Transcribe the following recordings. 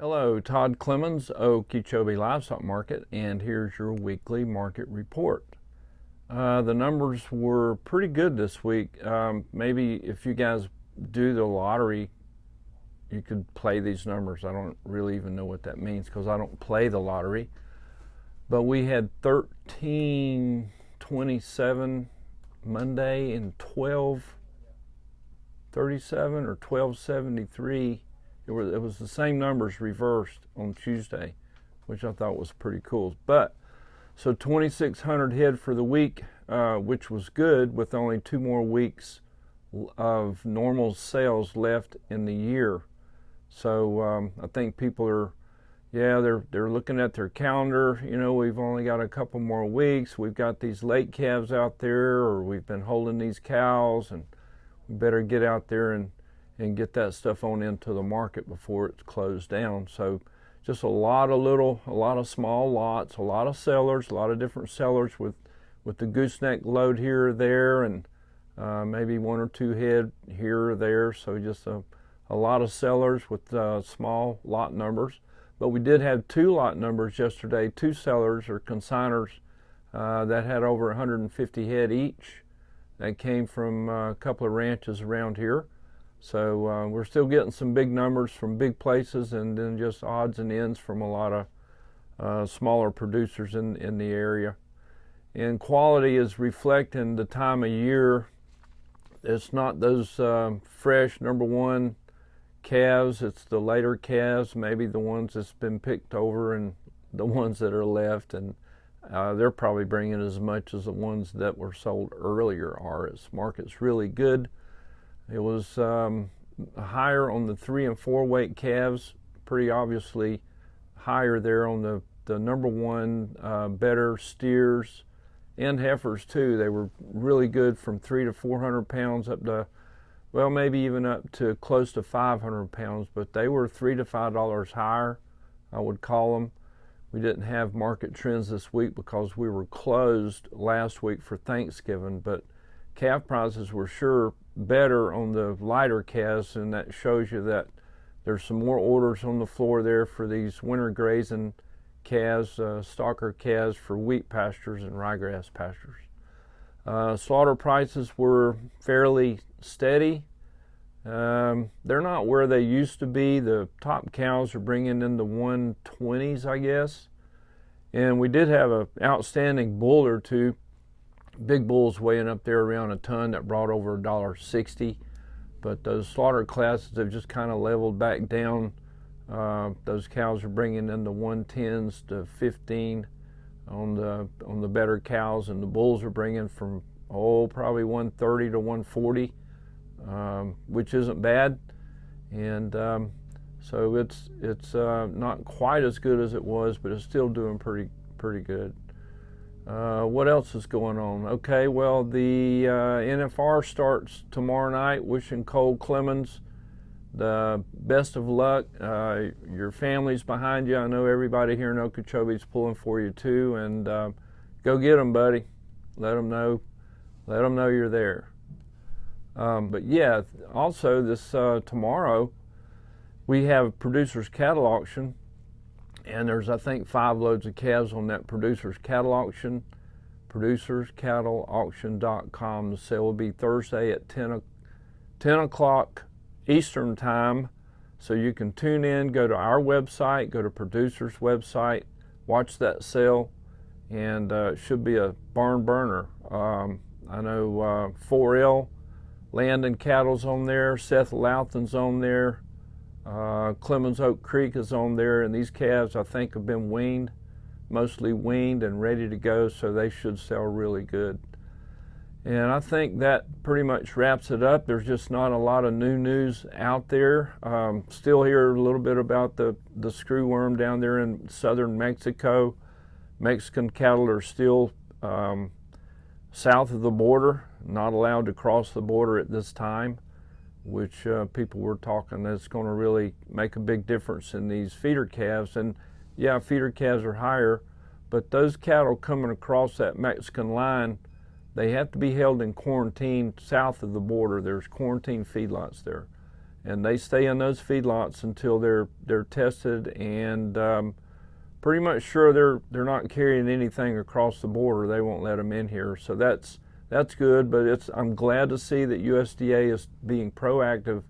Hello, Todd Clemens, Okeechobee Livestock Market, and here's your weekly market report. The numbers were pretty good this week. Maybe if you guys do the lottery, you could play these numbers. I don't really even know what that means because I don't play the lottery. But we had 1327 Monday and 1237 or 1273. It was the same numbers reversed on Tuesday, which I thought was pretty cool. But so 2,600 head for the week, which was good, with only 2 more weeks of normal sales left in the year. So I think people are, they're looking at their calendar. You know, we've only got a couple more weeks. We've got these late calves out there, or we've been holding these cows, and we better get out there and get that stuff on into the market before it's closed down. So just a lot of small lots, a lot of sellers, a lot of different sellers with the gooseneck load here or there, and maybe 1 or 2 head here or there. So just a lot of sellers with small lot numbers. But we did have 2 lot numbers yesterday, 2 sellers or consigners that had over 150 head each. That came from a couple of ranches around here. So we're still getting some big numbers from big places, and then just odds and ends from a lot of smaller producers in the area. And quality is reflecting the time of year. It's not those fresh #1 calves, it's the later calves, maybe the ones that's been picked over and the ones that are left, and they're probably bringing as much as the ones that were sold earlier are. Its market's really good. It was higher on the 3 and 4 weight calves, pretty obviously higher there on the #1 better steers and heifers too. They were really good from 300 to 400 pounds up to, well, maybe even up to close to 500 pounds, but they were $3 to $5 higher, I would call them. We didn't have market trends this week because we were closed last week for Thanksgiving, but calf prices were sure better on the lighter calves, and that shows you that there's some more orders on the floor there for these winter grazing calves, stalker calves for wheat pastures and ryegrass pastures. Slaughter prices were fairly steady. They're not where they used to be. The top cows are bringing in the 120s, I guess. And we did have an outstanding bull or two. Big bulls weighing up there around a ton that brought over $1.60, but those slaughter classes have just kind of leveled back down. Those cows are bringing in the 110s to 15 on the better cows, and the bulls are bringing from probably 130 to 140, which isn't bad. And so it's not quite as good as it was, but it's still doing pretty good. What else is going on? Okay, well, the NFR starts tomorrow night. Wishing Cole Clemens the best of luck. Your family's behind you. I know everybody here in Okeechobee is pulling for you too, and go get them, buddy. Let them know you're there. But yeah, also this tomorrow we have Producer's Cattle Auction. And there's, I think, 5 loads of calves on that Producer's Cattle Auction, producerscattleauction.com. The sale will be Thursday at 10 o'clock Eastern Time. So you can tune in, go to our website, go to Producer's website, watch that sale, and it should be a barn burner. I know 4L Land and Cattle's on there, Seth Louthan's on there. Clemens Oak Creek is on there, and these calves I think have been weaned, mostly weaned and ready to go, so they should sell really good. And I think that pretty much wraps it up. There's just not a lot of new news out there. Still hear a little bit about the screwworm down there in southern Mexico. Mexican cattle are still south of the border, not allowed to cross the border at this time, which people were talking that's going to really make a big difference in these feeder calves. And yeah, feeder calves are higher, but those cattle coming across that Mexican line, they have to be held in quarantine south of the border. There's quarantine feedlots there. and they stay in those feedlots until they're tested and pretty much sure they're not carrying anything across the border. They won't let them in here, so that's good. But I'm glad to see that USDA is being proactive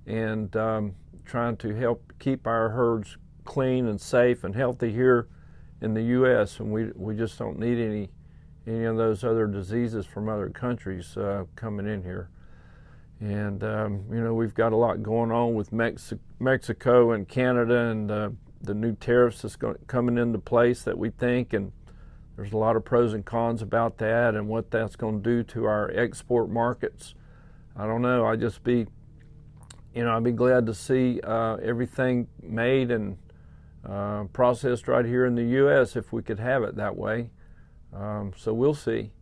and trying to help keep our herds clean and safe and healthy here in the U.S. And we just don't need any of those other diseases from other countries coming in here. And you know, we've got a lot going on with Mexico and Canada, and the new tariffs that's coming into place that we think, and there's a lot of pros and cons about that and what that's going to do to our export markets. I don't know. I'd be glad to see everything made and processed right here in the U.S. if we could have it that way. So we'll see.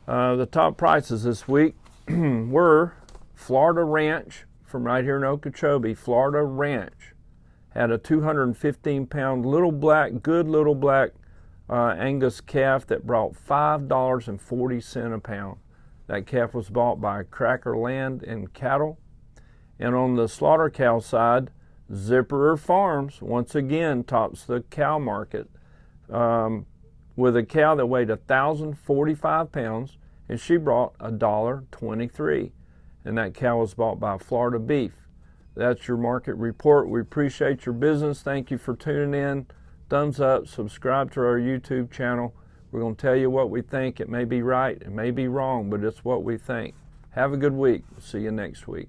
The top prices this week were Florida Ranch from right here in Okeechobee. Florida Ranch had a 215-pound good little black Angus calf that brought $5.40 a pound. That calf was bought by Cracker Land and Cattle. And on the slaughter cow side, Zipperer Farms once again tops the cow market with a cow that weighed 1,045 pounds, and she brought $1.23. And that cow was bought by Florida Beef. That's your market report. We appreciate your business. Thank you for tuning in. Thumbs up, subscribe to our YouTube channel. We're going to tell you what we think. It may be right, it may be wrong, but it's what we think. Have a good week. See you next week.